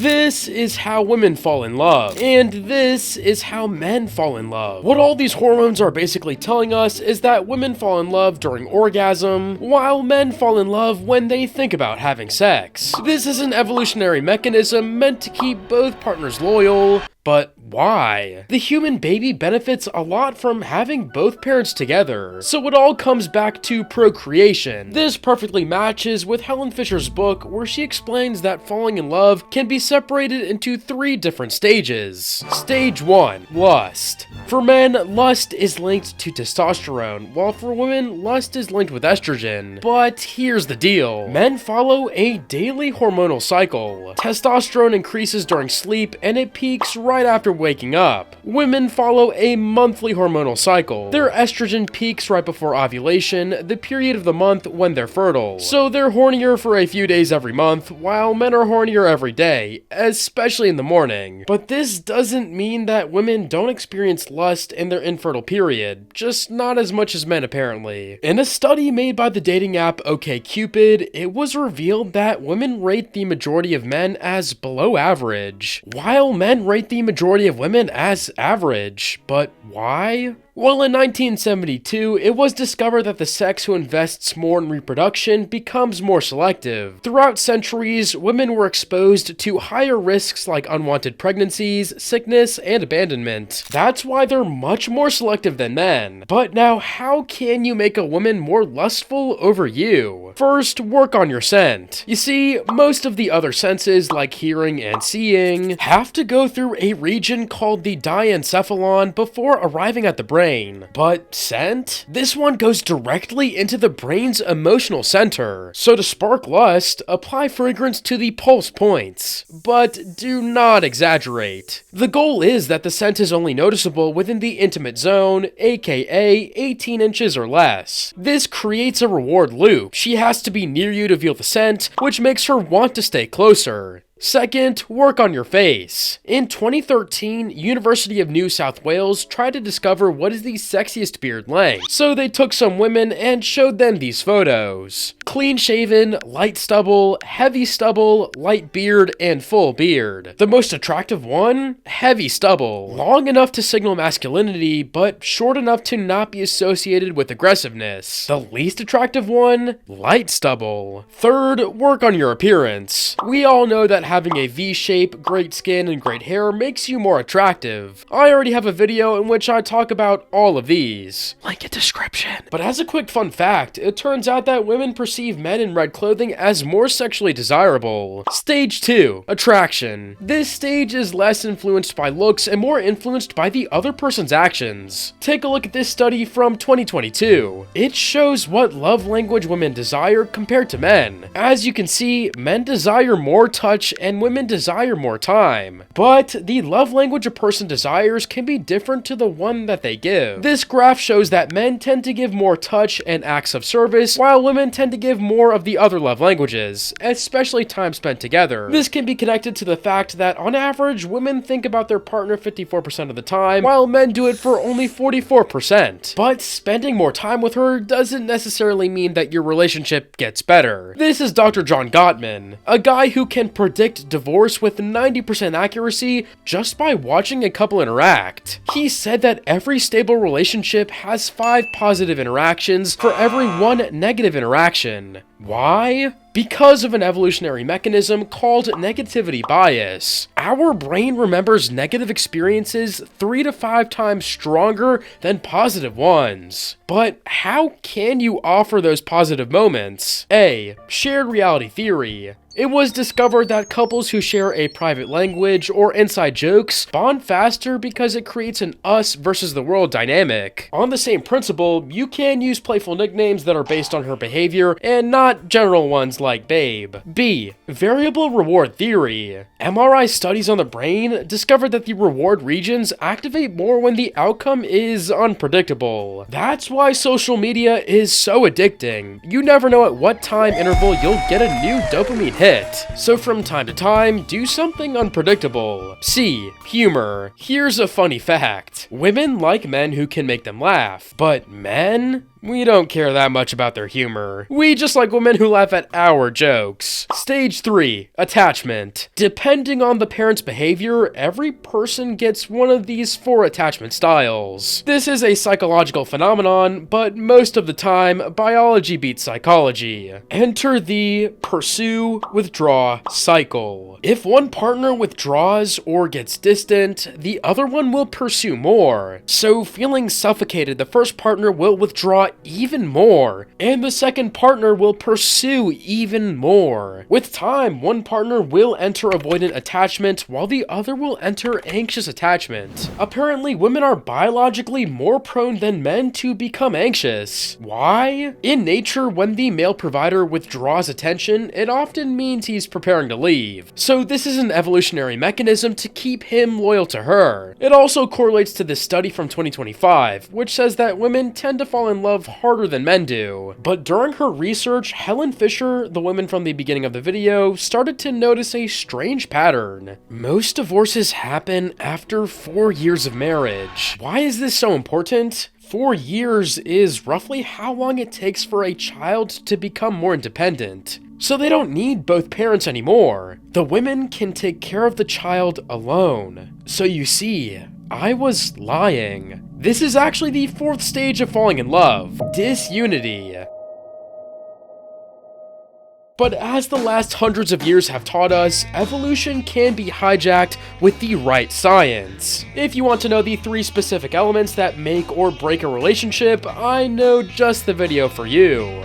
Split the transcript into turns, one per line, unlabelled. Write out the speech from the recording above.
This is how women fall in love, and this is how men fall in love. What all these hormones are basically telling us is that women fall in love during orgasm, while men fall in love when they think about having sex. This is an evolutionary mechanism meant to keep both partners loyal, but why? The human baby benefits a lot from having both parents together, so it all comes back to procreation. This perfectly matches with Helen Fisher's book, where she explains that falling in love can be separated into 3 different stages. Stage 1, lust. For men, lust is linked to testosterone, while for women, lust is linked with estrogen. But here's the deal. Men follow a daily hormonal cycle. Testosterone increases during sleep, and it peaks right after waking up. Women follow a monthly hormonal cycle. Their estrogen peaks right before ovulation, the period of the month when they're fertile. So they're hornier for a few days every month, while men are hornier every day, especially in the morning. But this doesn't mean that women don't experience lust in their infertile period, just not as much as men apparently. In a study made by the dating app OkCupid, it was revealed that women rate the majority of men as below average, while men rate the majority of women as average. But why? Well, in 1972, it was discovered that the sex who invests more in reproduction becomes more selective. Throughout centuries, women were exposed to higher risks like unwanted pregnancies, sickness, and abandonment. That's why they're much more selective than men. But now, how can you make a woman more lustful over you? First, work on your scent. You see, most of the other senses, like hearing and seeing, have to go through a region called the diencephalon before arriving at the brain. But scent? This one goes directly into the brain's emotional center. So to spark lust, apply fragrance to the pulse points. But do not exaggerate. The goal is that the scent is only noticeable within the intimate zone, aka 18 inches or less. This creates a reward loop. She has to be near you to feel the scent, which makes her want to stay closer. Second, work on your face. In 2013, University of New South Wales tried to discover what is the sexiest beard length. So they took some women and showed them these photos. Clean shaven, light stubble, heavy stubble, light beard, and full beard. The most attractive one? Heavy stubble. Long enough to signal masculinity, but short enough to not be associated with aggressiveness. The least attractive one? Light stubble. Third, work on your appearance. We all know that having a V-shape, great skin, and great hair makes you more attractive. I already have a video in which I talk about all of these. Link in description. But as a quick fun fact, it turns out that women perceive men in red clothing as more sexually desirable. Stage 2, attraction. This stage is less influenced by looks and more influenced by the other person's actions. Take a look at this study from 2022. It shows what love language women desire compared to men. As you can see, men desire more touch and women desire more time. But the love language a person desires can be different to the one that they give. This graph shows that men tend to give more touch and acts of service, while women tend to give more of the other love languages, especially time spent together. This can be connected to the fact that on average, women think about their partner 54% of the time, while men do it for only 44%. But spending more time with her doesn't necessarily mean that your relationship gets better. This is Dr. John Gottman, a guy who can predict divorce with 90% accuracy just by watching a couple interact. He said that every stable relationship has 5 positive interactions for every 1 negative interaction. Why? Because of an evolutionary mechanism called negativity bias. Our brain remembers negative experiences 3 to 5 times stronger than positive ones. But how can you offer those positive moments? A. Shared reality theory. It was discovered that couples who share a private language or inside jokes bond faster because it creates an us versus the world dynamic. On the same principle, you can use playful nicknames that are based on her behavior and not general ones like babe. B. Variable reward theory. MRI studies on the brain discovered that the reward regions activate more when the outcome is unpredictable. That's why social media is so addicting. You never know at what time interval you'll get a new dopamine hit. So from time to time, do something unpredictable. C. Humor. Here's a funny fact. Women like men who can make them laugh, but men We don't care that much about their humor. We just like women who laugh at our jokes. Stage 3. Attachment. Depending on the parent's behavior, every person gets one of these 4 attachment styles. This is a psychological phenomenon, but most of the time, biology beats psychology. Enter the pursue, withdraw cycle. If one partner withdraws or gets distant, the other one will pursue more. So feeling suffocated, the first partner will withdraw even more, and the second partner will pursue even more. With time, one partner will enter avoidant attachment while the other will enter anxious attachment. Apparently, women are biologically more prone than men to become anxious. Why? In nature, when the male provider withdraws attention, it often means he's preparing to leave. So this is an evolutionary mechanism to keep him loyal to her. It also correlates to this study from 2025, which says that women tend to fall in love harder than men do. But during her research, Helen Fisher, the woman from the beginning of the video, started to notice a strange pattern. Most divorces happen after 4 years of marriage. Why is this so important? 4 years is roughly how long it takes for a child to become more independent. So they don't need both parents anymore. The women can take care of the child alone. So you see, I was lying. This is actually the 4th stage of falling in love, disunity. But as the last hundreds of years have taught us, evolution can be hijacked with the right science. If you want to know the 3 specific elements that make or break a relationship, I know just the video for you.